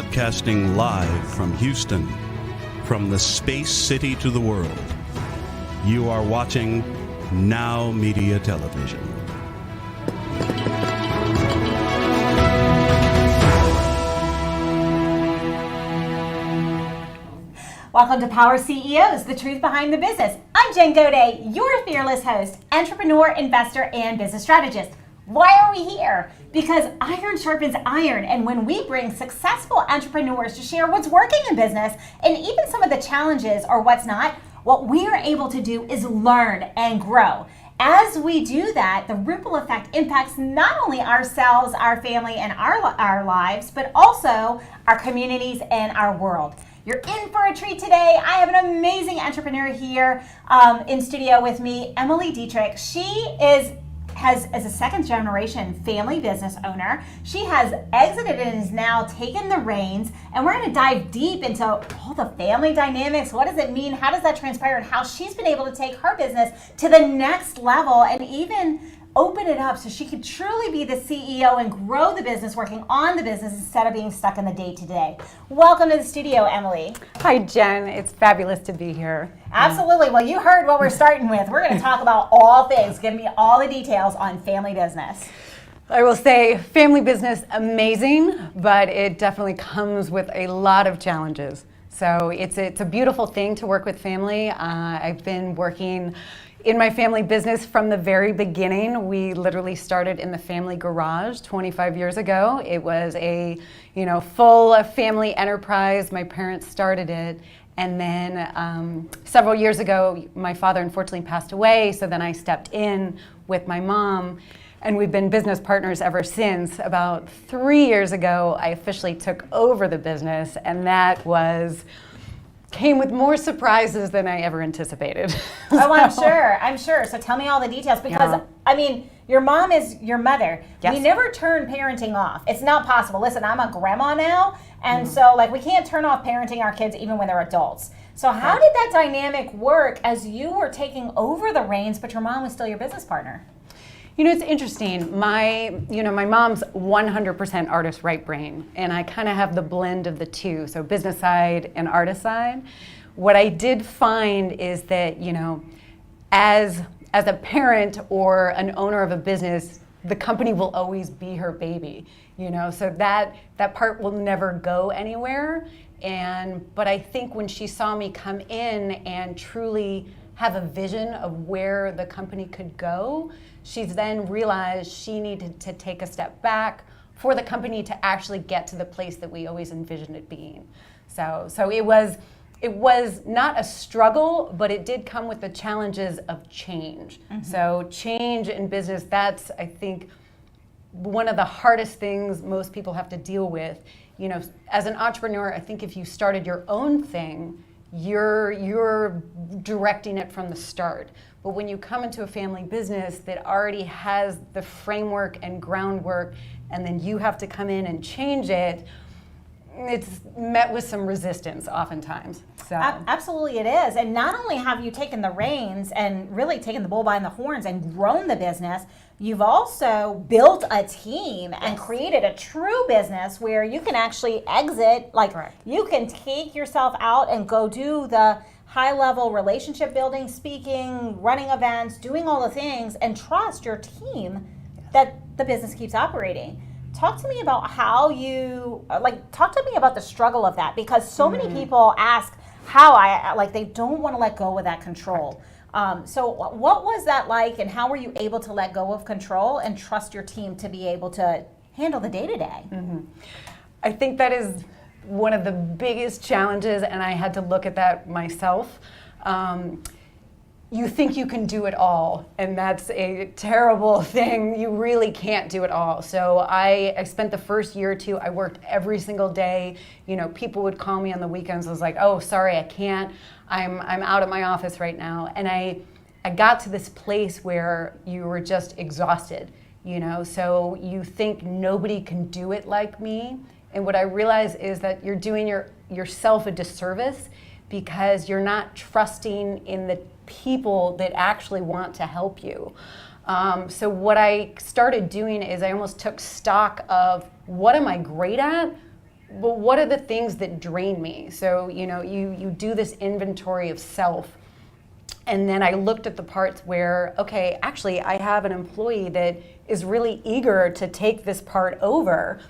broadcasting live from Houston, from the space city to the world. You are watching Now Media Television. Welcome to Power CEOs, the truth behind the business. I'm Jen Gaudet, your fearless host, entrepreneur, investor, and business strategist. Why are we here? Because iron sharpens iron, and when we bring successful entrepreneurs to share what's working in business and even some of the challenges or what's not, what we are able to do is learn and grow. As we do that, the ripple effect impacts not only ourselves, our family, and our lives, but also our communities and our world. You're in for a treat today. I have an amazing entrepreneur here in studio with me, Emily Dietrich. She is a second generation family business owner. She has exited and is now taken the reins, and we're going to dive deep into all the family dynamics. What does it mean? How does that transpire? And how she's been able to take her business to the next level and even open it up so she could truly be the CEO and grow the business, working on the business instead of being stuck in the day-to-day. Welcome to the studio, Emily. Hi, Jen. It's fabulous to be here. Absolutely. Well, you heard what we're starting with. We're going to talk about all things. Give me all the details on family business. I will say family business, amazing, but it definitely comes with a lot of challenges. So it's a beautiful thing to work with family. I've been working in my family business from the very beginning. We literally started in the family garage 25 years ago. It was a, full family enterprise. My parents started it. And then several years ago, my father unfortunately passed away. So then I stepped in with my mom, and we've been business partners ever since. About 3 years ago, I officially took over the business, and that came with more surprises than I ever anticipated. Oh, I'm sure. So tell me all the details, because your mom is your mother. Yes. We never turn parenting off. It's not possible. Listen, I'm a grandma now, and so we can't turn off parenting our kids even when they're adults. So how did that dynamic work as you were taking over the reins, but your mom was still your business partner? It's interesting. My mom's 100% artist right brain, and I kind of have the blend of the two, so business side and artist side. What I did find is that, as a parent or an owner of a business, the company will always be her baby, so that part will never go anywhere. But I think when she saw me come in and truly have a vision of where the company could go, she's then realized she needed to take a step back for the company to actually get to the place that we always envisioned it being. So it was not a struggle, but it did come with the challenges of change. Mm-hmm. So change in business, that's, I think, one of the hardest things most people have to deal with. As an entrepreneur, I think if you started your own thing, you're directing it from the start. But when you come into a family business that already has the framework and groundwork, and then you have to come in and change it, it's met with some resistance oftentimes. So absolutely it is. And not only have you taken the reins and really taken the bull by the horns and grown the business, you've also built a team and created a true business where you can actually exit, Correct. You can take yourself out and go do the high-level relationship building, speaking, running events, doing all the things, and trust your team that the business keeps operating. Talk to me about how talk to me about the struggle of that, because so many people ask how they don't want to let go of that control. So what was that like, and how were you able to let go of control and trust your team to be able to handle the day-to-day? Mm-hmm. I think that is one of the biggest challenges, and I had to look at that myself. You think you can do it all, and that's a terrible thing. You really can't do it all. So I spent the first year or two, I worked every single day. People would call me on the weekends. I was like, oh, sorry, I can't. I'm out at my office right now. And I got to this place where you were just exhausted, so you think nobody can do it like me. And what I realized is that you're doing yourself a disservice, because you're not trusting in the people that actually want to help you. So what I started doing is I almost took stock of what am I great at, well, what are the things that drain me? So, you do this inventory of self. And then I looked at the parts where, okay, actually I have an employee that is really eager to take this part over.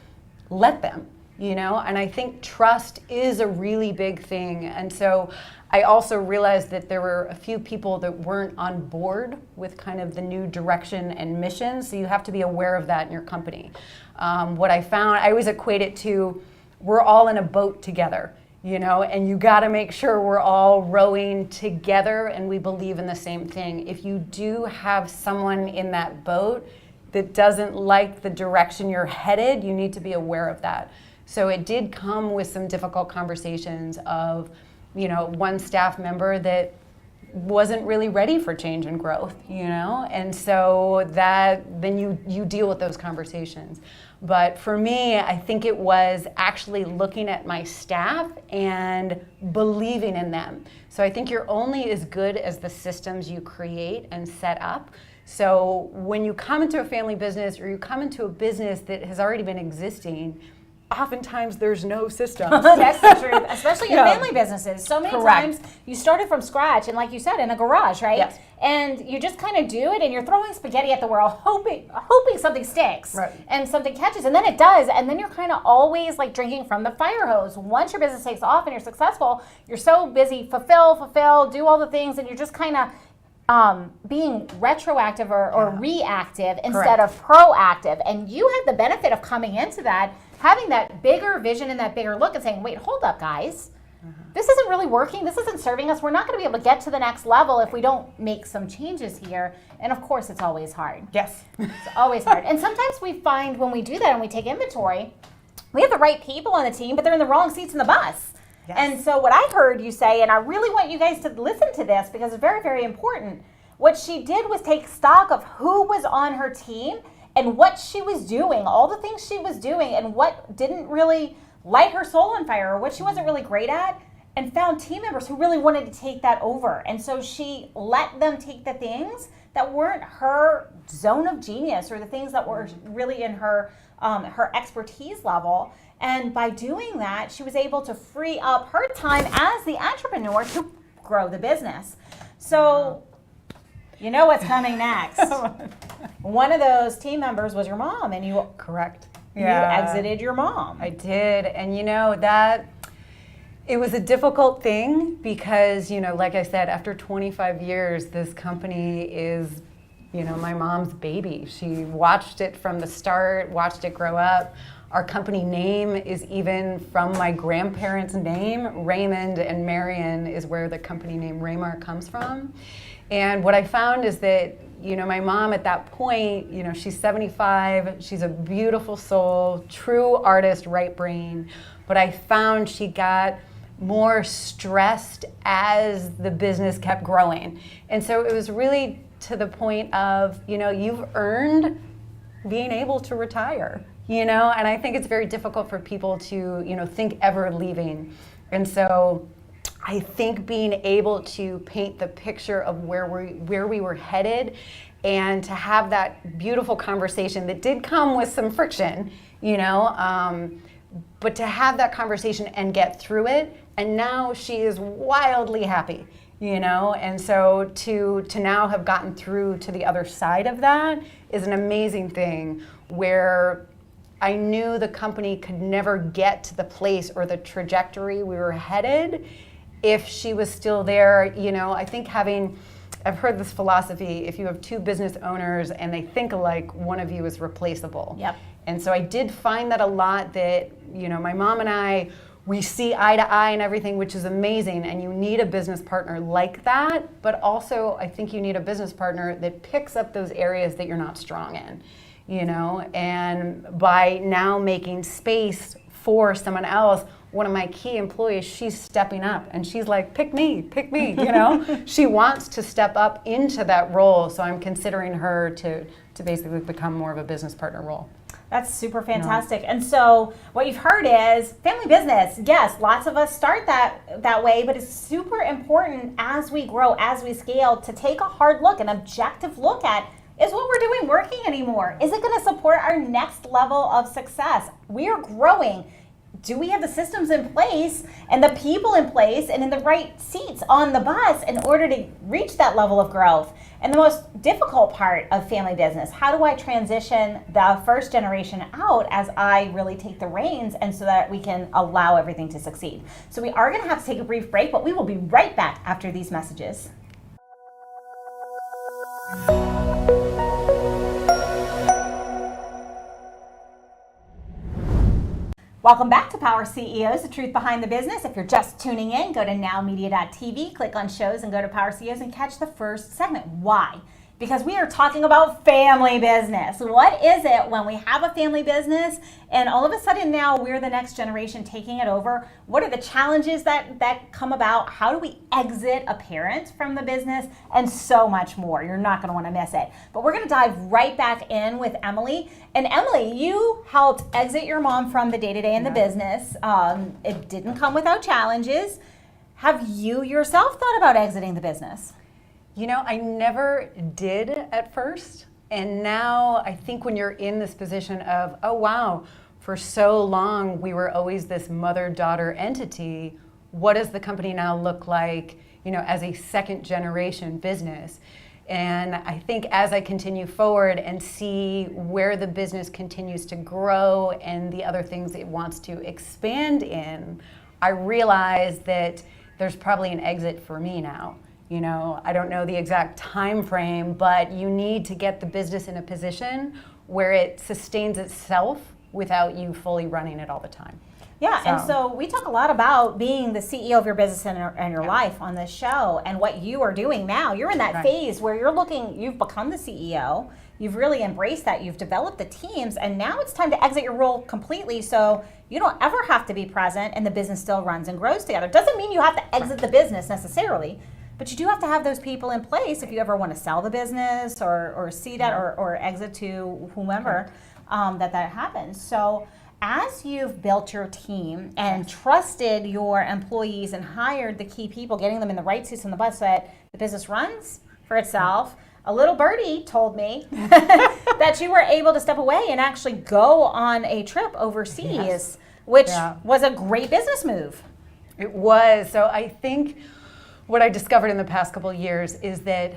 Let them, and I think trust is a really big thing. And so I also realized that there were a few people that weren't on board with kind of the new direction and mission. So you have to be aware of that in your company. What I found, I always equate it to, we're all in a boat together, and you got to make sure we're all rowing together and we believe in the same thing. If you do have someone in that boat that doesn't like the direction you're headed, you need to be aware of that. So it did come with some difficult conversations of, one staff member that wasn't really ready for change and growth, and so then you deal with those conversations. But for me, I think it was actually looking at my staff and believing in them. So I think you're only as good as the systems you create and set up. So when you come into a family business or you come into a business that has already been existing, oftentimes there's no systems. That's the truth, especially in family businesses. So many Correct. times you started from scratch, and like you said, in a garage, right? Yes. And you just kind of do it, and you're throwing spaghetti at the wall, hoping something sticks, Right. and something catches, and then it does, and then you're kind of always like drinking from the fire hose. Once your business takes off and you're successful, you're so busy, fulfill, do all the things, and you're just kind of being retroactive or reactive instead of proactive. And you had the benefit of coming into that, having that bigger vision and that bigger look and saying, wait, hold up, guys. This isn't really working. This isn't serving us. We're not going to be able to get to the next level if we don't make some changes here. And of course, it's always hard. Yes. It's always hard. And sometimes we find when we do that and we take inventory, we have the right people on the team, but they're in the wrong seats in the bus. Yes. And so what I heard you say, and I really want you guys to listen to this because it's very, very important. What she did was take stock of who was on her team and what she was doing, all the things she was doing, and what didn't really light her soul on fire or what she wasn't really great at, and found team members who really wanted to take that over. And so she let them take the things that weren't her zone of genius or the things that were really in her expertise level. And by doing that, she was able to free up her time as the entrepreneur to grow the business. So you know what's coming next. One of those team members was your mom, and you Correct. You exited your mom. I did, and that it was a difficult thing because, like I said, after 25 years, this company is, my mom's baby. She watched it from the start, watched it grow up. Our company name is even from my grandparents' name. Raymond and Marion is where the company name Raymar comes from. And what I found is that, my mom at that point, she's 75, she's a beautiful soul, true artist, right brain. But I found she got more stressed as the business kept growing. And so it was really to the point of, you've earned being able to retire, and I think it's very difficult for people to, think ever leaving. And so I think being able to paint the picture of where we were headed and to have that beautiful conversation that did come with some friction, but to have that conversation and get through it, and now she is wildly happy, and so to now have gotten through to the other side of that is an amazing thing where I knew the company could never get to the place or the trajectory we were headed if she was still there. I think I've heard this philosophy, if you have two business owners and they think alike, one of you is replaceable. Yep. And so I did find that a lot that, my mom and I, we see eye to eye and everything, which is amazing, and you need a business partner like that, but also I think you need a business partner that picks up those areas that you're not strong in, and by now making space for someone else, one of my key employees, she's stepping up and she's like, pick me, She wants to step up into that role, so I'm considering her to basically become more of a business partner role. That's super fantastic. And so what you've heard is family business. Yes, lots of us start that way, but it's super important as we grow, as we scale, to take a hard look, an objective look at, is what we're doing working anymore? Is it going to support our next level of success? We are growing. do we have the systems in place and the people in place and in the right seats on the bus in order to reach that level of growth? And the most difficult part of family business, how do I transition the first generation out as I really take the reins and so that we can allow everything to succeed? So we are going to have to take a brief break, but we will be right back after these messages. Welcome back to Power CEOs, the truth behind the business. If you're just tuning in, go to nowmedia.tv, click on shows, and go to Power CEOs and catch the first segment. Why? Because we are talking about family business. What is it when we have a family business and all of a sudden now we're the next generation taking it over? What are the challenges that come about? How do we exit a parent from the business? And so much more. You're not going to want to miss it. But we're going to dive right back in with Emily. And Emily, you helped exit your mom from the day-to-day in the business. It didn't come without challenges. Have you yourself thought about exiting the business? You know, I never did at first. And now I think when you're in this position of, oh, wow, for so long we were always this mother-daughter entity, what does the company now look like, you know, as a second generation business? And I think as I continue forward and see where the business continues to grow and the other things it wants to expand in, I realize that there's probably an exit for me now. You know, I don't know the exact time frame, but you need to get the business in a position where it sustains itself without you fully running it all the time. Yeah, and so we talk a lot about being the CEO of your business and your life on this show, and what you are doing now. You're in that phase where you've become the CEO, you've really embraced that, you've developed the teams, and now it's time to exit your role completely so you don't ever have to be present and the business still runs and grows together. Doesn't mean you have to exit the business necessarily, but you do have to have those people in place if you ever want to sell the business or see that or exit to whomever that happens. So as you've built your team and trusted your employees and hired the key people, getting them in the right seats on the bus so that the business runs for itself, a little birdie told me that you were able to step away and actually go on a trip overseas, which was a great business move. It was. So I think what I discovered in the past couple of years is that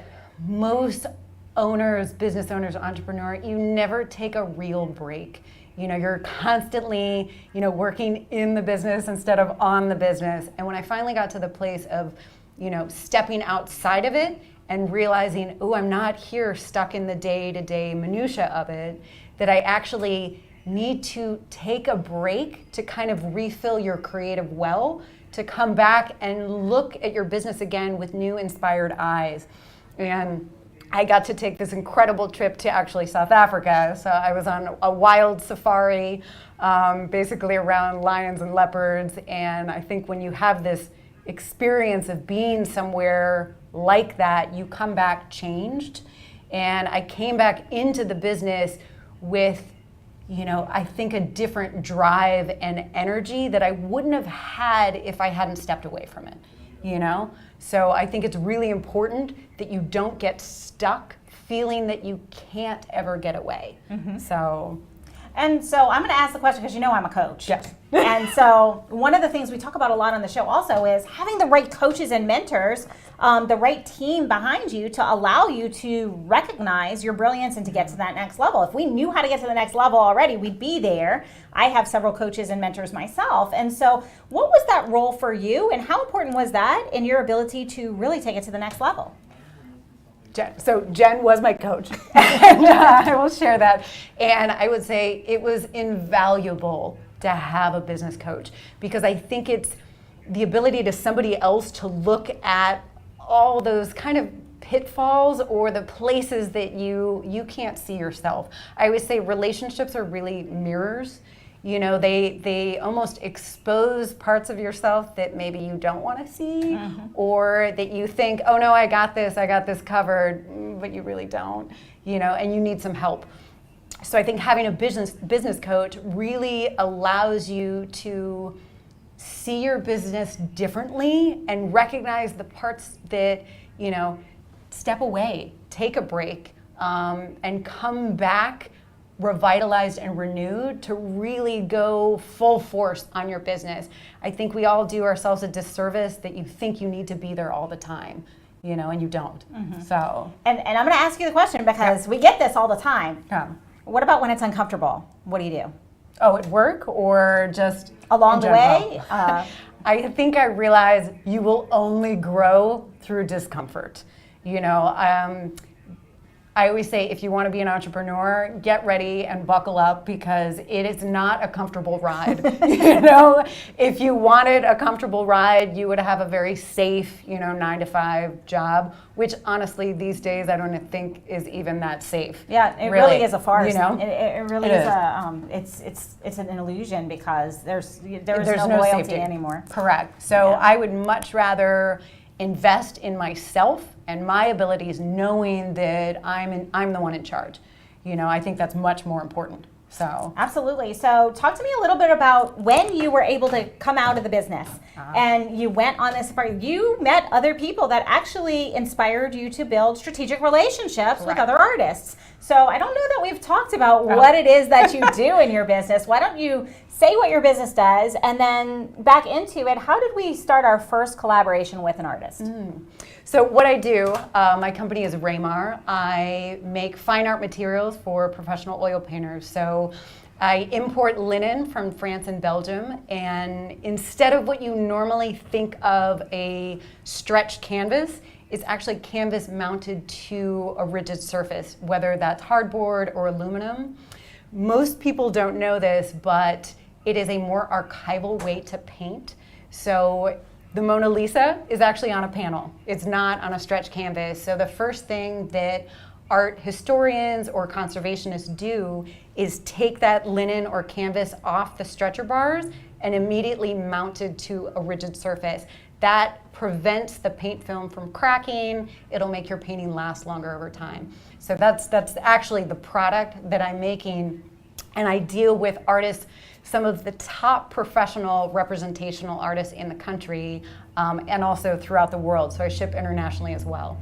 most owners, business owners, entrepreneurs, you never take a real break. You know, you're constantly, you know, working in the business instead of on the business. And when I finally got to the place of, you know, stepping outside of it and realizing, oh, I'm not here stuck in the day-to-day minutia of it, that I actually need to take a break to kind of refill your creative well, to come back and look at your business again with new inspired eyes. And I got to take this incredible trip to actually South Africa. So I was on a wild safari, basically around lions and leopards. And I think when you have this experience of being somewhere like that, you come back changed. And I came back into the business with, you know, I think a different drive and energy that I wouldn't have had if I hadn't stepped away from it, you know? So I think it's really important that you don't get stuck feeling that you can't ever get away. And so I'm going to ask the question because you know I'm a coach. Yes. And so one of the things we talk about a lot on the show also is having the right coaches and mentors, the right team behind you to allow you to recognize your brilliance and to get to that next level. If we knew how to get to the next level already, we'd be there. I have several coaches and mentors myself. And so what was that role for you, and how important was that in your ability to really take it to the next level? So Jen was my coach, and I will share that. And I would say it was invaluable to have a business coach, because I think it's the ability to somebody else to look at all those kind of pitfalls or the places that you can't see yourself. I always say relationships are really mirrors. You know, they almost expose parts of yourself that maybe you don't want to see, or that you think, oh no, I got this covered, but you really don't, you know, and you need some help. So I think having a business coach really allows you to see your business differently and recognize the parts that, you know, step away, take a break, and come back revitalized and renewed to really go full force on your business. I think we all do ourselves a disservice that you think you need to be there all the time, and you don't. So, and I'm going to ask you the question because we get this all the time. Yeah. What about when it's uncomfortable? What do you do? Oh, at work or just along the way? I think I realized you will only grow through discomfort. I always say, if you want to be an entrepreneur, get ready and buckle up because it is not a comfortable ride. If you wanted a comfortable ride, you would have a very safe, 9-to-5 job, which honestly these days I don't think is even that safe. Yeah, it really is a farce. It really is it's an illusion because there's no loyalty safety anymore. Correct. So I would much rather invest in myself and my abilities, knowing that I'm the one in charge. I think that's much more important. So absolutely. So talk to me a little bit about when you were able to come out of the business and you went on this safari. You met other people that actually inspired you to build strategic relationships with other artists. So I don't know that we've talked about what it is that you do in your business. Why don't you say what your business does and then back into it, how did we start our first collaboration with an artist? So what I do, my company is Raymar. I make fine art materials for professional oil painters. So I import linen from France and Belgium, and instead of what you normally think of a stretched canvas, it's actually canvas mounted to a rigid surface, whether that's hardboard or aluminum. Most people don't know this, but it is a more archival way to paint. So the Mona Lisa is actually on a panel. It's not on a stretched canvas. So the first thing that art historians or conservationists do is take that linen or canvas off the stretcher bars and immediately mount it to a rigid surface. That prevents the paint film from cracking. It'll make your painting last longer over time. So that's actually the product that I'm making, and I deal with artists, some of the top professional representational artists in the country, and also throughout the world. So I ship internationally as well.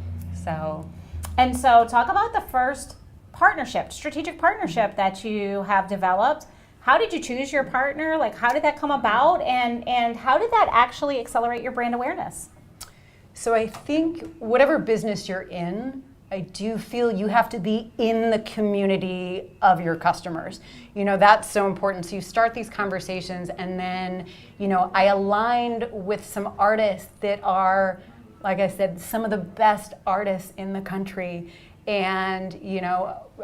And so talk about the first partnership, strategic partnership that you have developed. How did you choose your partner? Like, how did that come about? And how did that actually accelerate your brand awareness? So I think whatever business you're in, I do feel you have to be in the community of your customers. That's so important. So you start these conversations, and then, I aligned with some artists that are, like I said, some of the best artists in the country. And,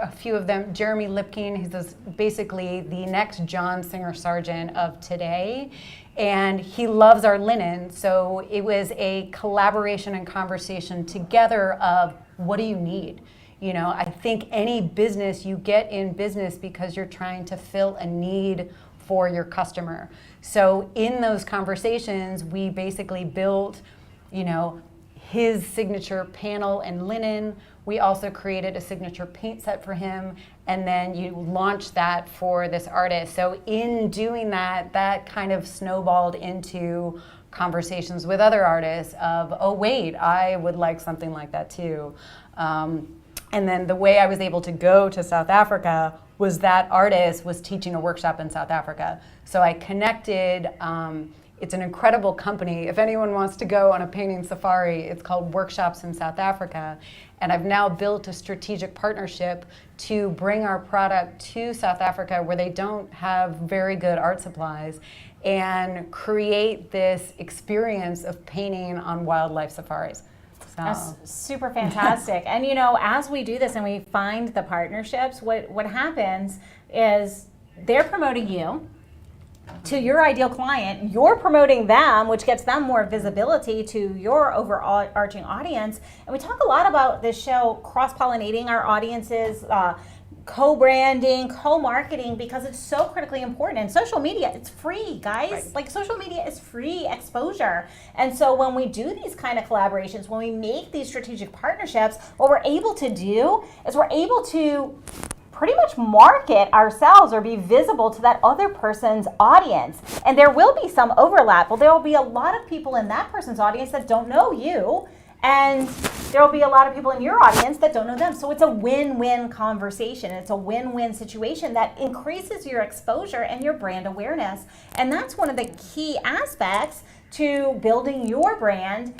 a few of them, Jeremy Lipkin, he's basically the next John Singer Sargent of today. And he loves our linen. So it was a collaboration and conversation together of, what do you need? I think any business, you get in business because you're trying to fill a need for your customer. So in those conversations, we basically built, his signature panel and linen. We also created a signature paint set for him, and then you launch that for this artist. So in doing that, that kind of snowballed into conversations with other artists of, oh wait, I would like something like that too. And then the way I was able to go to South Africa was that artist was teaching a workshop in South Africa. So I connected, it's an incredible company. If anyone wants to go on a painting safari, it's called Workshops in South Africa. And I've now built a strategic partnership to bring our product to South Africa, where they don't have very good art supplies, and create this experience of painting on wildlife safaris. That's super fantastic. And as we do this and we find the partnerships, what happens is they're promoting you to your ideal client, you're promoting them, which gets them more visibility to your overarching audience. And we talk a lot about this show, cross-pollinating our audiences, co-branding, co-marketing, because it's so critically important. And social media, it's free, guys. Right. Like, social media is free exposure. And so when we do these kind of collaborations, when we make these strategic partnerships, what we're able to do is we're able to pretty much market ourselves or be visible to that other person's audience. And there will be some overlap. Well, there will be a lot of people in that person's audience that don't know you. And there will be a lot of people in your audience that don't know them. So it's a win-win conversation. It's a win-win situation that increases your exposure and your brand awareness. And that's one of the key aspects to building your brand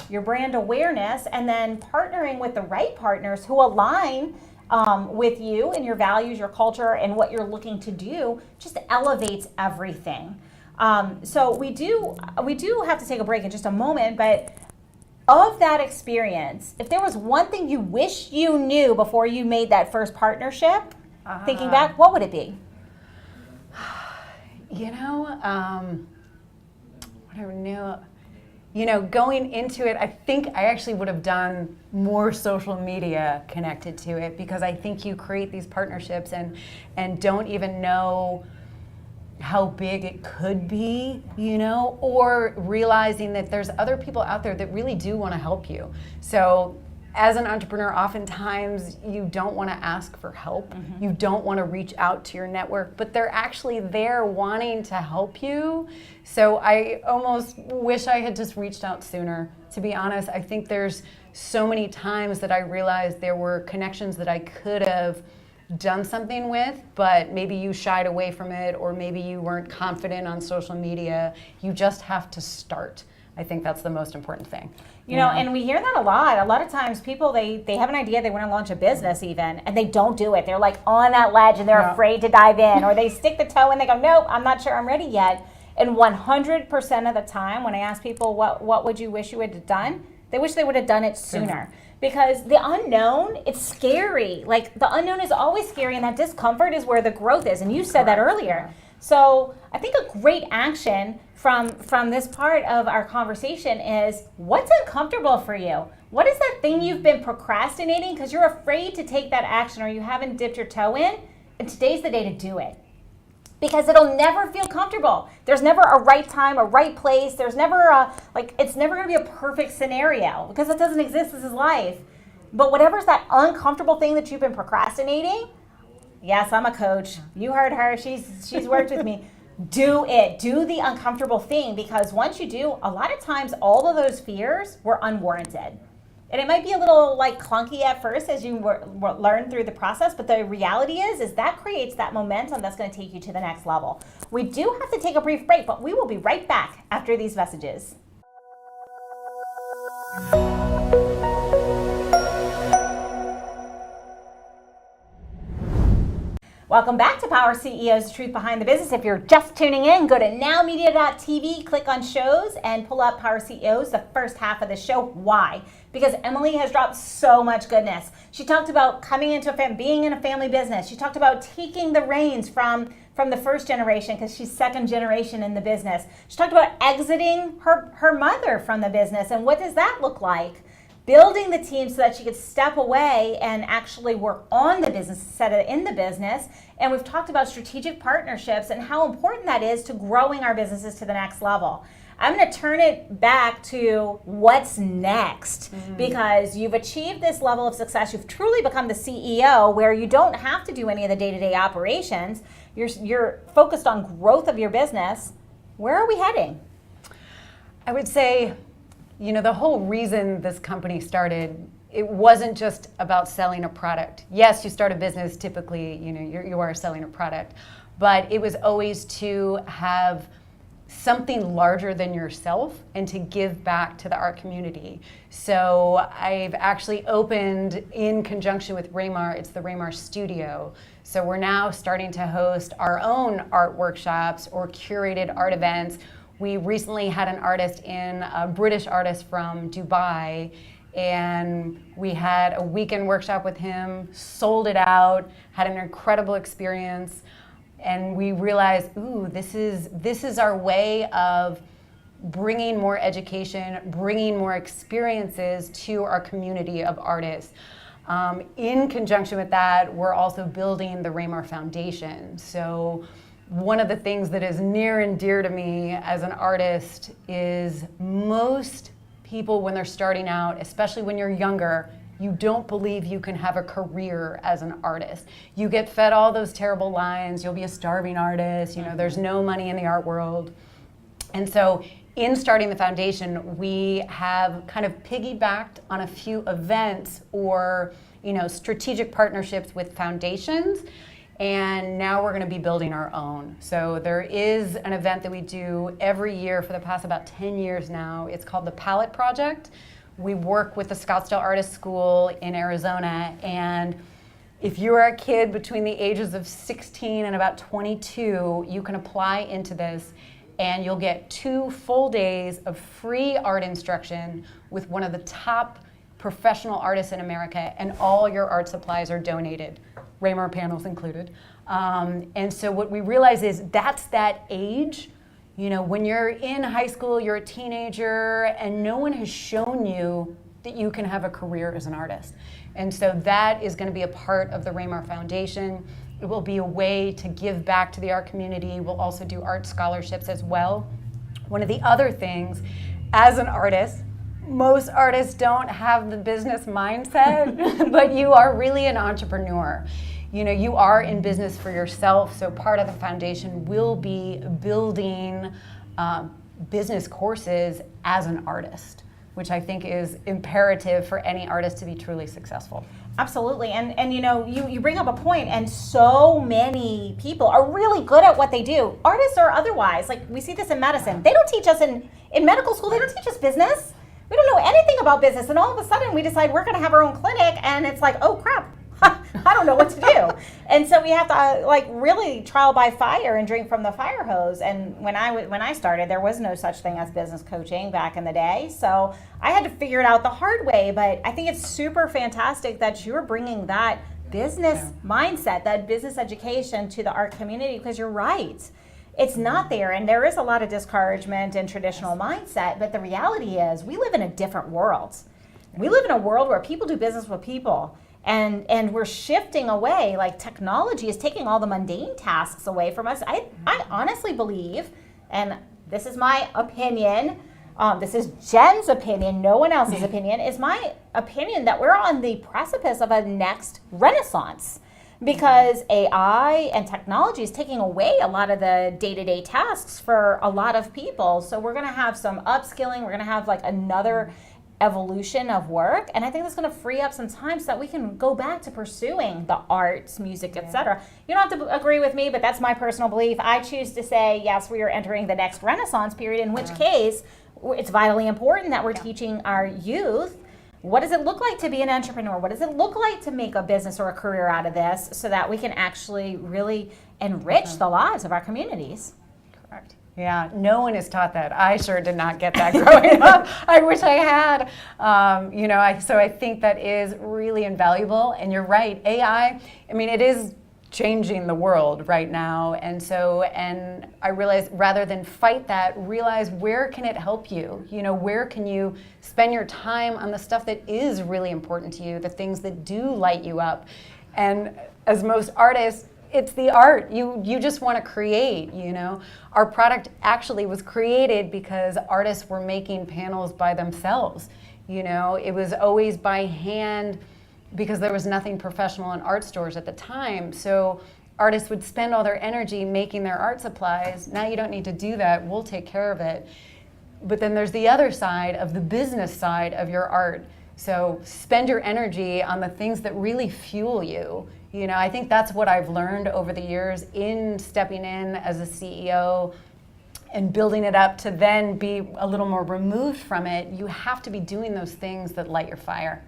awareness, and then partnering with the right partners who align with you and your values, your culture, and what you're looking to do. Just elevates everything. So we do have to take a break in just a moment, but of that experience, if there was one thing you wish you knew before you made that first partnership, thinking back, what would it be? What I knew, going into it, I think I actually would have done more social media connected to it, because I think you create these partnerships and don't even know how big it could be, or realizing that there's other people out there that really do want to help you. So as an entrepreneur, oftentimes you don't want to ask for help. Mm-hmm. You don't want to reach out to your network, but they're actually there wanting to help you. So I almost wish I had just reached out sooner. To be honest, I think there's so many times that I realized there were connections that I could have done something with, but maybe you shied away from it, or maybe you weren't confident on social media. You just have to start. I think that's the most important thing. And we hear that a lot. A lot of times people, they have an idea, they want to launch a business even, and they don't do it. They're like on that ledge and they're afraid to dive in, or they stick the toe and they go, nope, I'm not sure I'm ready yet. And 100% of the time when I ask people, what would you wish you had done? They wish they would have done it sooner. Because the unknown, it's scary. Like, the unknown is always scary, and that discomfort is where the growth is. And you said that earlier. So I think a great action from this part of our conversation is, what's uncomfortable for you? What is that thing you've been procrastinating because you're afraid to take that action, or you haven't dipped your toe in? And today's the day to do it. Because it'll never feel comfortable. There's never a right time, a right place. There's never it's never gonna be a perfect scenario, because it doesn't exist. This is life. But whatever's that uncomfortable thing that you've been procrastinating, yes, I'm a coach. You heard her, she's worked with me. Do it, do the uncomfortable thing, because once you do, a lot of times all of those fears were unwarranted. And it might be a little clunky at first as you learn through the process, but the reality is that creates that momentum that's going to take you to the next level. We do have to take a brief break, but we will be right back after these messages. Welcome back to Power CEO's The Truth Behind the Business. If you're just tuning in, go to nowmedia.tv, click on shows, and pull up Power CEOs, the first half of the show. Why? Because Emily has dropped so much goodness. She talked about coming into being in a family business. She talked about taking the reins from the first generation, because she's second generation in the business. She talked about exiting her mother from the business, and what does that look like? Building the team so that she could step away and actually work on the business instead of in the business. And we've talked about strategic partnerships and how important that is to growing our businesses to the next level. I'm going to turn it back to what's next, because you've achieved this level of success. You've truly become the CEO, where you don't have to do any of the day-to-day operations. You're focused on growth of your business. Where are we heading? I would say, the whole reason this company started, it wasn't just about selling a product. Yes, you start a business, typically, you are selling a product, but it was always to have something larger than yourself and to give back to the art community. So I've actually opened, in conjunction with Raymar, it's the Raymar Studio. So we're now starting to host our own art workshops or curated art events. We recently had an artist in, a British artist from Dubai, and we had a weekend workshop with him, sold it out, had an incredible experience, and we realized, this is our way of bringing more education, bringing more experiences to our community of artists. In conjunction with that, we're also building the Raymar Foundation. So one of the things that is near and dear to me as an artist is most people, when they're starting out, especially when you're younger, you don't believe you can have a career as an artist. You get fed all those terrible lines, you'll be a starving artist, there's no money in the art world. And so in starting the foundation, we have kind of piggybacked on a few events or strategic partnerships with foundations, and now we're going to be building our own. So there is an event that we do every year for the past about 10 years now. It's called the Palette Project. We work with the Scottsdale Artist School in Arizona, and if you're a kid between the ages of 16 and about 22, you can apply into this, and you'll get 2 full days of free art instruction with one of the top professional artists in America, and all your art supplies are donated, Raymar panels included. And so what we realize is that's that age, when you're in high school, you're a teenager, and no one has shown you that you can have a career as an artist. And so that is going to be a part of the Raymar Foundation. It will be a way to give back to the art community. We'll also do art scholarships as well. One of the other things, as an artist, most artists don't have the business mindset, but you are really an entrepreneur. You are in business for yourself, so part of the foundation will be building business courses as an artist, which I think is imperative for any artist to be truly successful. Absolutely, and you bring up a point, and so many people are really good at what they do, artists or otherwise. Like, we see this in medicine. They don't teach us in medical school, they don't teach us business. We don't know anything about business, and all of a sudden we decide we're going to have our own clinic, and it's like, oh crap, I don't know what to do. And so we have to really trial by fire and drink from the fire hose. And when I started, there was no such thing as business coaching back in the day. So I had to figure it out the hard way. But I think it's super fantastic that you're bringing that business mindset, that business education to the art community, because you're right. It's not there, and there is a lot of discouragement in traditional mindset, but the reality is we live in a different world. We live in a world where people do business with people, and we're shifting away. Like, technology is taking all the mundane tasks away from us. I honestly believe, and this is my opinion, this is Jen's opinion, no one else's opinion, is my opinion that we're on the precipice of a next renaissance. Because AI and technology is taking away a lot of the day-to-day tasks for a lot of people. So we're going to have some upskilling. We're going to have another evolution of work. And I think that's going to free up some time so that we can go back to pursuing the arts, music, etc. You don't have to agree with me, but that's my personal belief. I choose to say, yes, we are entering the next renaissance period, in which case it's vitally important that we're teaching our youth, what does it look like to be an entrepreneur? What does it look like to make a business or a career out of this, so that we can actually really enrich the lives of our communities? Correct. Yeah, no one is taught that. I sure did not get that growing up. I wish I had. So I think that is really invaluable. And you're right, AI, it is changing the world right now. And I realize, rather than fight that, realize, where can it help you? Where can you spend your time on the stuff that is really important to you, the things that do light you up? And as most artists, it's the art. You just want to create, Our product actually was created because artists were making panels by themselves. It was always by hand, because there was nothing professional in art stores at the time. So artists would spend all their energy making their art supplies. Now you don't need to do that. We'll take care of it. But then there's the other side of the business side of your art. So spend your energy on the things that really fuel you. I think that's what I've learned over the years in stepping in as a CEO and building it up to then be a little more removed from it. You have to be doing those things that light your fire,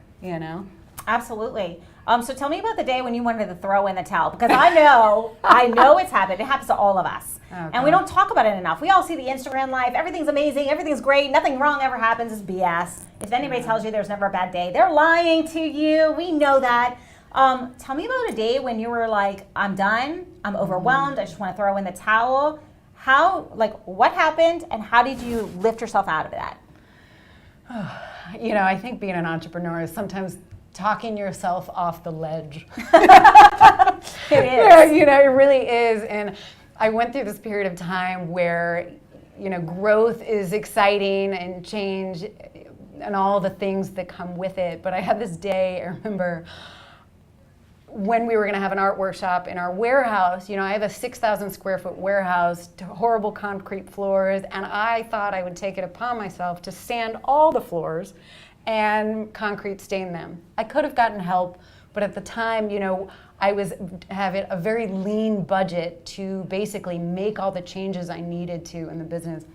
Absolutely. So tell me about the day when you wanted to throw in the towel, because I know it's happened. It happens to all of us. Okay. And we don't talk about it enough. We all see the Instagram life. Everything's amazing. Everything's great. Nothing wrong ever happens. It's BS. If anybody tells you there's never a bad day, they're lying to you. We know that. Tell me about a day when you were like, I'm done. I'm overwhelmed. I just want to throw in the towel. What happened, and how did you lift yourself out of that? I think being an entrepreneur is sometimes talking yourself off the ledge. It is. It really is. And I went through this period of time where, growth is exciting and change and all the things that come with it. But I had this day, I remember, when we were going to have an art workshop in our warehouse, I have a 6,000 square foot warehouse, horrible concrete floors, and I thought I would take it upon myself to sand all the floors and concrete stain them. I could have gotten help, but at the time, I was having a very lean budget to basically make all the changes I needed to in the business.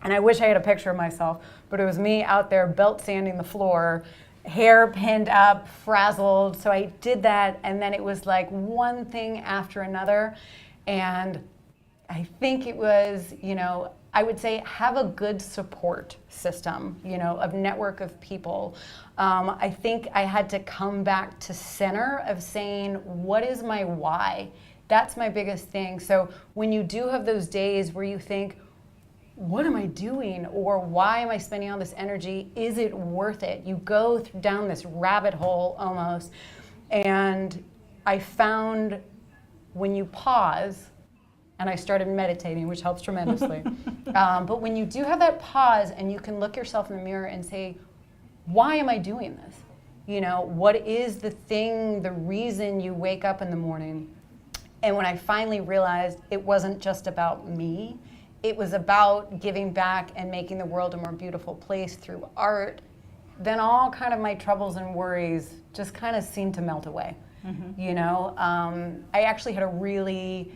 And I wish I had a picture of myself, but it was me out there belt sanding the floor, hair pinned up, frazzled. So I did that, and then it was like one thing after another. And I think it was, I would say have a good support system, of network of people. I think I had to come back to center of saying, what is my why? That's my biggest thing. So when you do have those days where you think, what am I doing? Or why am I spending all this energy? Is it worth it? You go down this rabbit hole almost. And I found when you pause, and I started meditating, which helps tremendously. But when you do have that pause and you can look yourself in the mirror and say, why am I doing this? What is the thing, the reason you wake up in the morning? And when I finally realized it wasn't just about me, it was about giving back and making the world a more beautiful place through art, then all kind of my troubles and worries just kind of seemed to melt away. I actually had a really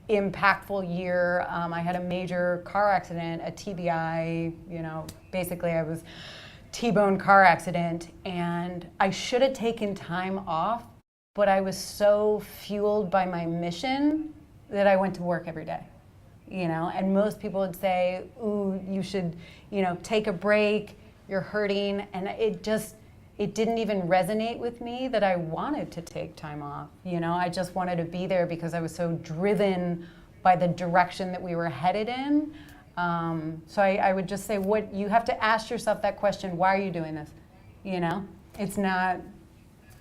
impactful year. I had a major car accident, a TBI, basically I was T-bone car accident, and I should have taken time off, but I was so fueled by my mission that I went to work every day. And most people would say, ooh, you should, take a break, you're hurting. And it didn't even resonate with me that I wanted to take time off. I just wanted to be there because I was so driven by the direction that we were headed in. So I would just say, you have to ask yourself that question, why are you doing this? It's not,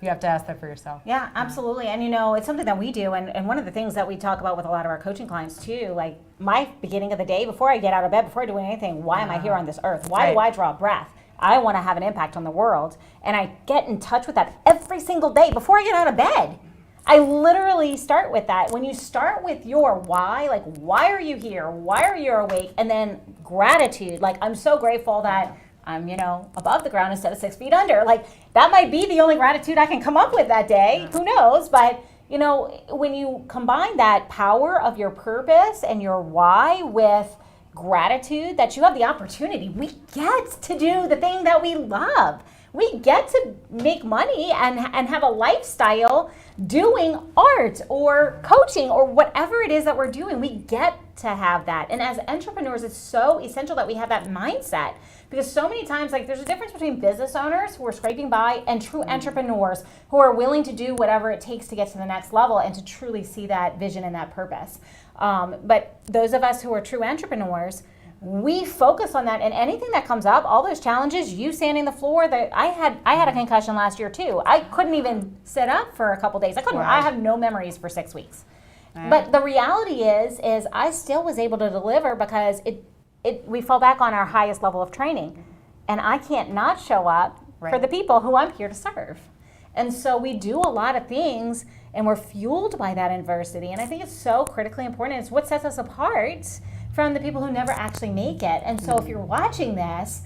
you have to ask that for yourself. Yeah, absolutely. And it's something that we do. And one of the things that we talk about with a lot of our coaching clients too, like my beginning of the day, before I get out of bed, before I do anything, why am I here on this earth? Why do I draw breath? I want to have an impact on the world. And I get in touch with that every single day before I get out of bed. I literally start with that. When you start with your why, like why are you here? Why are you awake? And then gratitude, like I'm so grateful that I'm, above the ground instead of 6 feet under. Like that might be the only gratitude I can come up with that day. Who knows? But, when you combine that power of your purpose and your why with gratitude that you have the opportunity, we get to do the thing that we love. We get to make money and have a lifestyle doing art or coaching or whatever it is that we're doing. We get to have that. And as entrepreneurs, it's so essential that we have that mindset, because so many times, like, there's a difference between business owners who are scraping by and true entrepreneurs who are willing to do whatever it takes to get to the next level and to truly see that vision and that purpose. But those of us who are true entrepreneurs, we focus on that, and anything that comes up, all those challenges, you sanding the floor, that I had a concussion last year too. I couldn't even sit up for a couple days. I couldn't. Wow. I have no memories for 6 weeks. Right. But the reality is I still was able to deliver because we fall back on our highest level of training, and I can't not show up for the people who I'm here to serve. And so we do a lot of things, and we're fueled by that adversity. And I think it's so critically important. It's what sets us apart from the people who never actually make it. And so if you're watching this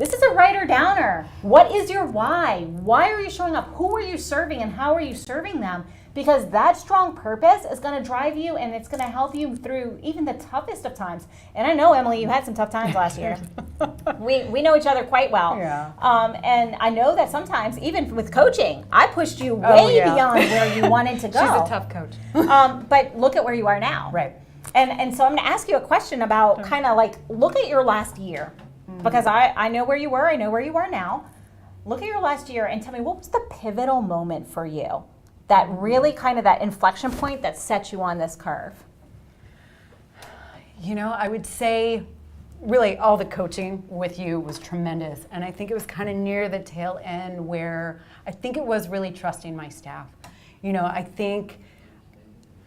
is a writer downer. What is your why? Why are you showing up? Who are you serving, and how are you serving them? Because that strong purpose is going to drive you, and it's going to help you through even the toughest of times. And I know, Emily, you had some tough times last year. We know each other quite well. Yeah. And I know that sometimes, even with coaching, I pushed you way beyond where you wanted to go. She's a tough coach. But look at where you are now. Right. And so I'm going to ask you a question about kind of like, look at your last year. Because I know where you were, I know where you are now. Look at your last year and tell me, what was the pivotal moment for you? That really kind of that inflection point that set you on this curve? I would say really all the coaching with you was tremendous. And I think it was kind of near the tail end where I think it was really trusting my staff. I think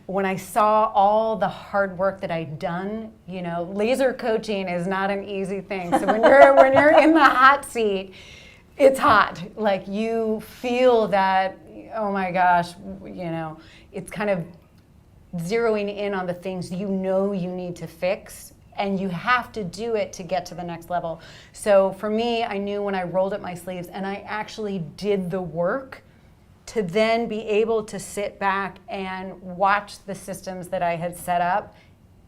when I saw all the hard work that I'd done, laser coaching is not an easy thing. So when you're in the hot seat, it's hot. Like you feel that, oh my gosh, it's kind of zeroing in on the things you need to fix, and you have to do it to get to the next level. So for me, I knew when I rolled up my sleeves and I actually did the work to then be able to sit back and watch the systems that I had set up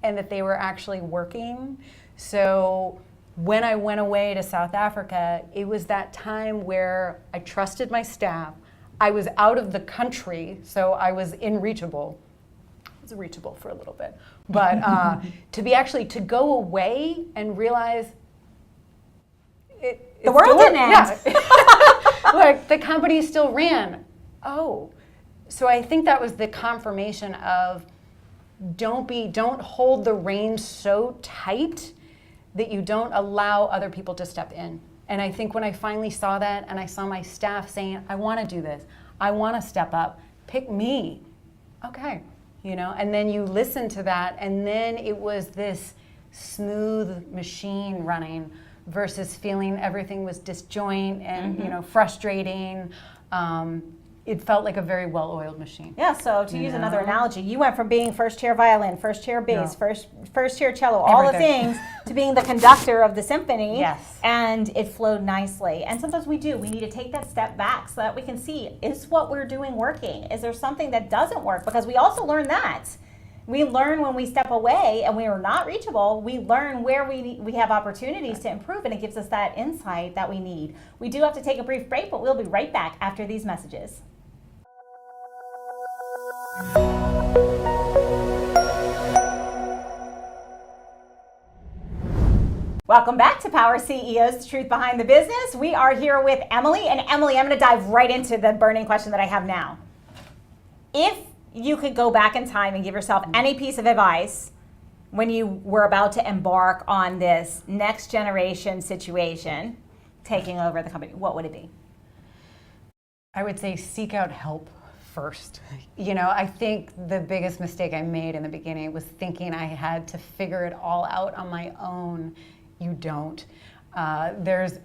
and that they were actually working. So when I went away to South Africa, it was that time where I trusted my staff. I was out of the country, so I was reachable for a little bit. But to go away and realize the world didn't end. Yeah. Like the company still ran. Oh, so I think that was the confirmation of don't hold the reins so tight that you don't allow other people to step in. And I think when I finally saw that and I saw my staff saying, I want to do this, I want to step up, pick me. Okay, and then you listen to that, and then it was this smooth machine running versus feeling everything was disjoint and frustrating. It felt like a very well-oiled machine. Yeah, so to use another analogy, you went from being first chair violin, first chair bass, first chair cello, all the things, to being the conductor of the symphony. Yes. And it flowed nicely. And sometimes we need to take that step back so that we can see, is what we're doing working? Is there something that doesn't work? Because we also learn that. We learn when we step away and we are not reachable, we learn where we have opportunities to improve, and it gives us that insight that we need. We do have to take a brief break, but we'll be right back after these messages. Welcome back to Power CEOs, the truth behind the business. We are here with Emily. And Emily, I'm going to dive right into the burning question that I have now. If you could go back in time and give yourself any piece of advice when you were about to embark on this next generation situation taking over the company, what would it be? I would say seek out help first. I think the biggest mistake I made in the beginning was thinking I had to figure it all out on my own. You don't. There's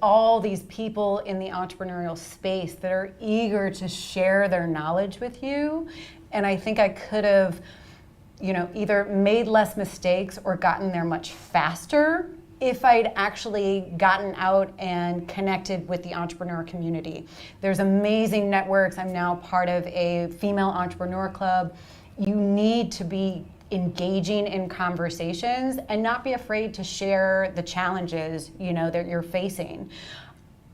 all these people in the entrepreneurial space that are eager to share their knowledge with you, and I think I could have, either made less mistakes or gotten there much faster if I'd actually gotten out and connected with the entrepreneur community. There's amazing networks. I'm now part of a female entrepreneur club. You need to be engaging in conversations and not be afraid to share the challenges, that you're facing.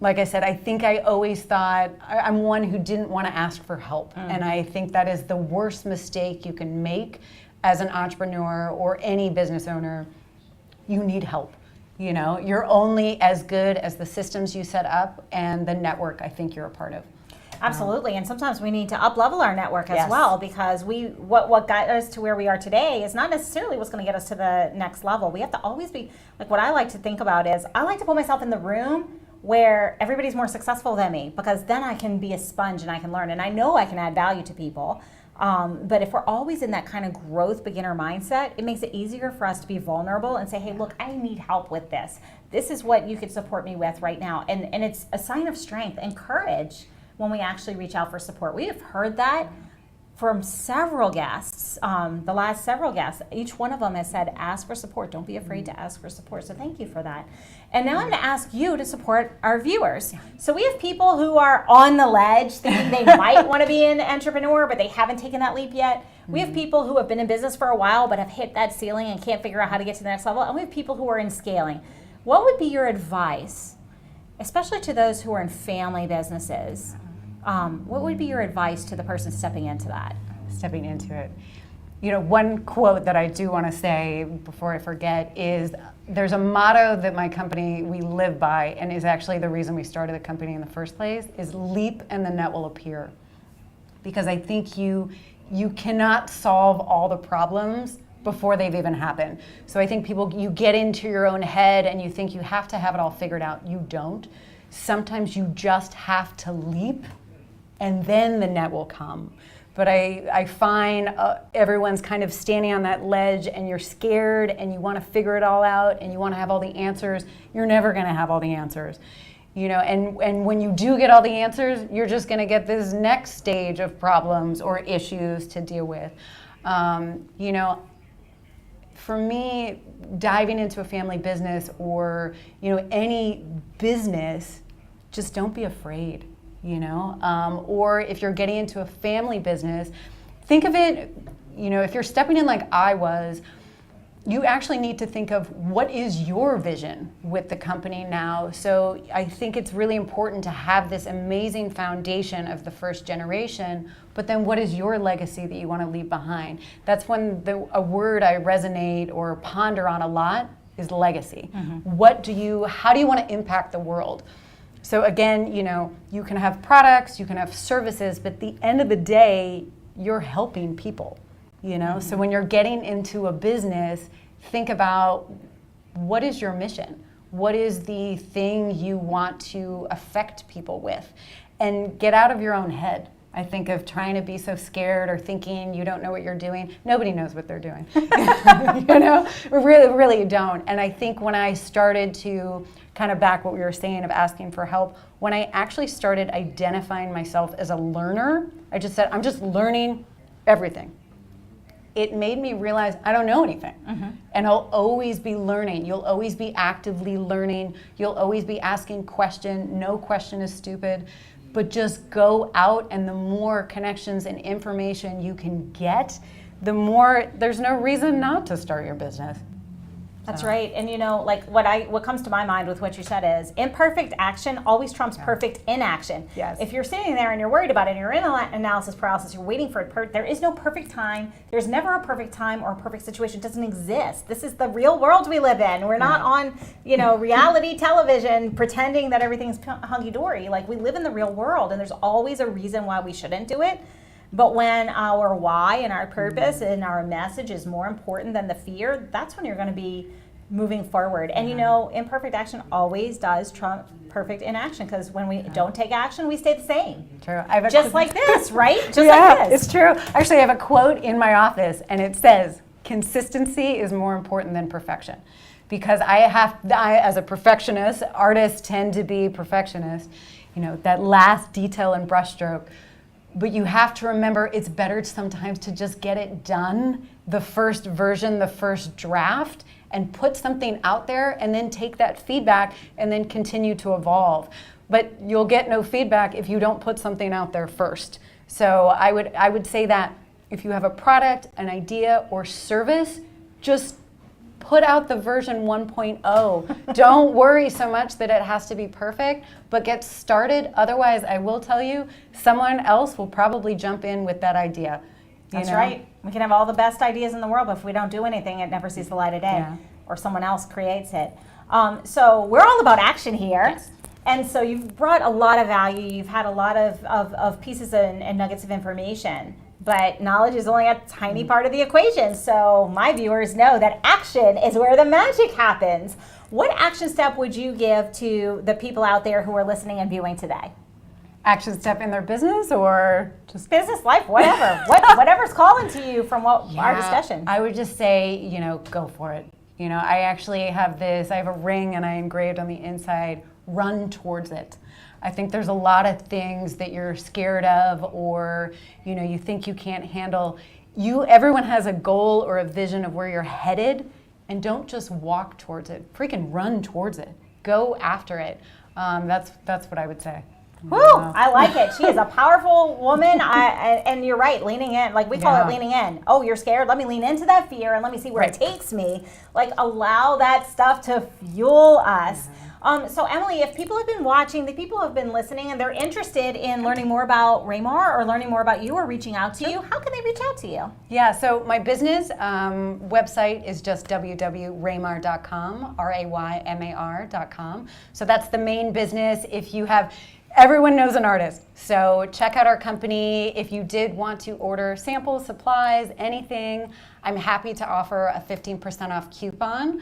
Like I said, I think I always thought I'm one who didn't want to ask for help. And I think that is the worst mistake you can make as an entrepreneur or any business owner. You need help. You're only as good as the systems you set up and the network I think you're a part of. Absolutely, and sometimes we need to up-level our network as well, because what got us to where we are today is not necessarily what's going to get us to the next level. We have to always be, like, what I like to think about is I like to put myself in the room where everybody's more successful than me, because then I can be a sponge and I can learn, and I know I can add value to people. But if we're always in that kind of growth beginner mindset, it makes it easier for us to be vulnerable and say, hey, look, I need help with this. This is what you could support me with right now. And it's a sign of strength and courage when we actually reach out for support. We have heard that from several guests, the last several guests. Each one of them has said, ask for support. Don't be afraid to ask for support. So thank you for that. And now I'm going to ask you to support our viewers. So we have people who are on the ledge thinking they might want to be an entrepreneur, but they haven't taken that leap yet. We have people who have been in business for a while, but have hit that ceiling and can't figure out how to get to the next level. And we have people who are in scaling. What would be your advice, especially to those who are in family businesses? What would be your advice to the person stepping into that? Stepping into it. One quote that I do want to say before I forget is there's a motto that my company, we live by, and is actually the reason we started the company in the first place, is leap and the net will appear. Because I think you cannot solve all the problems before they've even happened. So I think you get into your own head and you think you have to have it all figured out. You don't. Sometimes you just have to leap and then the net will come. But I find everyone's kind of standing on that ledge and you're scared and you want to figure it all out and you want to have all the answers. You're never going to have all the answers. And when you do get all the answers, you're just going to get this next stage of problems or issues to deal with. For me, diving into a family business or any business, just don't be afraid. Or if you're getting into a family business, think of it. If you're stepping in like I was, you actually need to think of what is your vision with the company now. So I think it's really important to have this amazing foundation of the first generation, but then what is your legacy that you want to leave behind? That's when a word I resonate or ponder on a lot is legacy. Mm-hmm. How do you want to impact the world? So again, you can have products, you can have services, but at the end of the day, you're helping people. Mm-hmm. So when you're getting into a business, think about what is your mission? What is the thing you want to affect people with? And get out of your own head. I think of trying to be so scared or thinking you don't know what you're doing. Nobody knows what they're doing. Really you don't. And I think when I started to kind of back what we were saying of asking for help, when I actually started identifying myself as a learner, I just said, I'm just learning everything. It made me realize I don't know anything. Mm-hmm. And I'll always be learning. You'll always be actively learning. You'll always be asking questions. No question is stupid. But just go out, and the more connections and information you can get, the more there's no reason not to start your business. That's right. And what comes to my mind with what you said is imperfect action always trumps perfect inaction. Yes. If you're sitting there and you're worried about it and you're in analysis paralysis, you're waiting for it. There is no perfect time. There's never a perfect time or a perfect situation. It doesn't exist. This is the real world we live in. We're not on, reality television pretending that everything's hunky-dory. Like, we live in the real world, and there's always a reason why we shouldn't do it. But when our why and our purpose and our message is more important than the fear, that's when you're going to be moving forward. And imperfect action always does trump perfect inaction, because when we don't take action, we stay the same. True. Like this, right? Like this. It's true. Actually, I have a quote in my office, and it says, consistency is more important than perfection. Because I, as a perfectionist, artists tend to be perfectionists, that last detail and brushstroke. But you have to remember, it's better sometimes to just get it done, the first version, the first draft, and put something out there, and then take that feedback and then continue to evolve. But you'll get no feedback if you don't put something out there first. So I would say that if you have a product, an idea, or service, just put out the version 1.0. Don't worry so much that it has to be perfect, but get started. Otherwise, I will tell you, someone else will probably jump in with that idea. That's right. We can have all the best ideas in the world, but if we don't do anything, it never sees the light of day, or someone else creates it. So we're all about action here. Yes. And so you've brought a lot of value. You've had a lot of pieces and nuggets of information. But knowledge is only a tiny part of the equation. So my viewers know that action is where the magic happens. What action step would you give to the people out there who are listening and viewing today? Action step in their business, or just business, life, whatever. Whatever's calling to you from our discussion. I would just say, go for it. I actually have I have a ring, and I engraved on the inside, run towards it. I think there's a lot of things that you're scared of, or you think you can't handle. Everyone has a goal or a vision of where you're headed, and don't just walk towards it. Freaking run towards it. Go after it. That's what I would say. Woo! I like it. She is a powerful woman, and you're right, leaning in. Like, we call it leaning in. Oh, you're scared? Let me lean into that fear and let me see where it takes me. Like, allow that stuff to fuel us. So Emily, if people have been watching, the people have been listening, and they're interested in learning more about Raymar or learning more about you or reaching out to you, how can they reach out to you? Yeah, so my business website is just www.raymar.com, RAYMAR.com. So that's the main business. Everyone knows an artist, so check out our company. If you did want to order samples, supplies, anything, I'm happy to offer a 15% off coupon.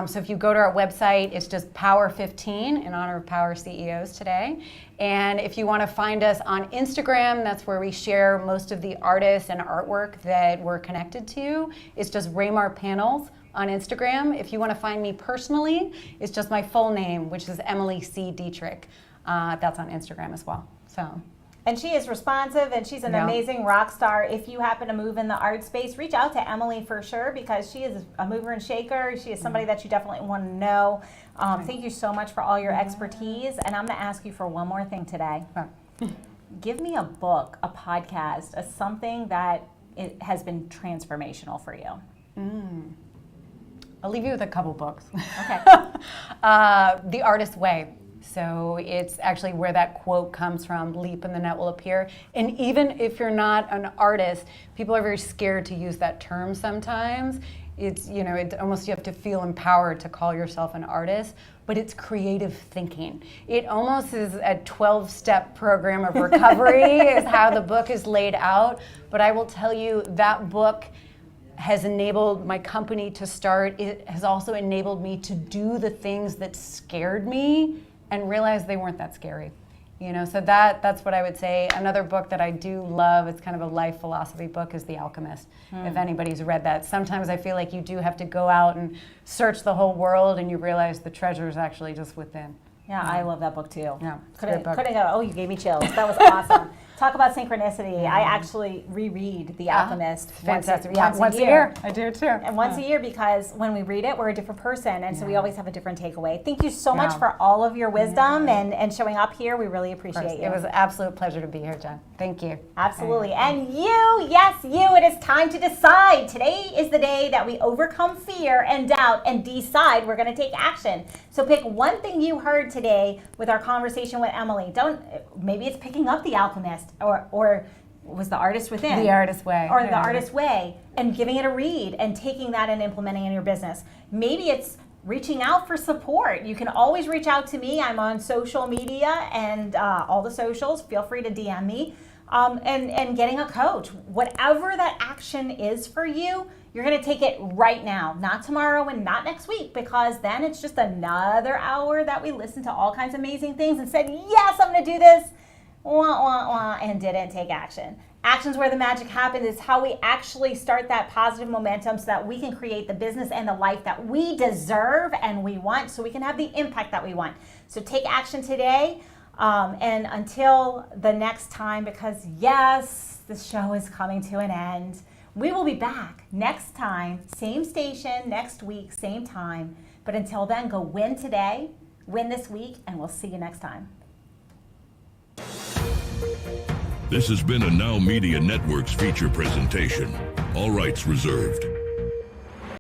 So if you go to our website, it's just Power15 in honor of Power CEOs today. And if you want to find us on Instagram, that's where we share most of the artists and artwork that we're connected to. It's just Raymar Panels on Instagram. If you want to find me personally, it's just my full name, which is Emily C. Dietrich. That's on Instagram as well. So. And she is responsive, and she's an amazing rock star. If you happen to move in the art space, reach out to Emily for sure, because she is a mover and shaker. She is somebody that you definitely want to know. Thank you so much for all your expertise. And I'm going to ask you for one more thing today. Give me a book, a podcast, something that it has been transformational for you. I'll leave you with a couple books. Okay. The Artist's Way. So it's actually where that quote comes from, leap and the net will appear. And even if you're not an artist, people are very scared to use that term sometimes. It's, it almost, you have to feel empowered to call yourself an artist, but it's creative thinking. It almost is a 12-step program of recovery is how the book is laid out. But I will tell you, that book has enabled my company to start. It has also enabled me to do the things that scared me and realize they weren't that scary. So that's what I would say. Another book that I do love, it's kind of a life philosophy book, is The Alchemist. If anybody's read that. Sometimes I feel like you do have to go out and search the whole world, and you realize the treasure is actually just within. Yeah, I love that book too. Yeah, couldn't go. Oh, you gave me chills. That was awesome. Talk about synchronicity. I actually reread The Alchemist fantastic. once a year. I do too. And once a year, because when we read it, we're a different person, and so we always have a different takeaway. Thank you so much for all of your wisdom and showing up here. We really appreciate you. It was an absolute pleasure to be here, Jen. Thank you. Absolutely. And you, yes, you, it is time to decide. Today is the day that we overcome fear and doubt and decide we're going to take action. So pick one thing you heard today with our conversation with Emily. Maybe it's picking up The Alchemist, or was The Artist Within? The Artist's Way. Or The Artist's Way, and giving it a read and taking that and implementing it in your business. Maybe it's reaching out for support. You can always reach out to me. I'm on social media and all the socials. Feel free to DM me. And getting a coach. Whatever that action is for you, you're going to take it right now, not tomorrow and not next week, because then it's just another hour that we listened to all kinds of amazing things and said, yes, I'm going to do this, and didn't take action. Action's where the magic happens. It's how we actually start that positive momentum so that we can create the business and the life that we deserve and we want, so we can have the impact that we want. So take action today. And until the next time, because yes, the show is coming to an end. We will be back next time, same station, next week, same time. But until then, go win today, win this week, and we'll see you next time. This has been a Now Media Networks feature presentation. All rights reserved.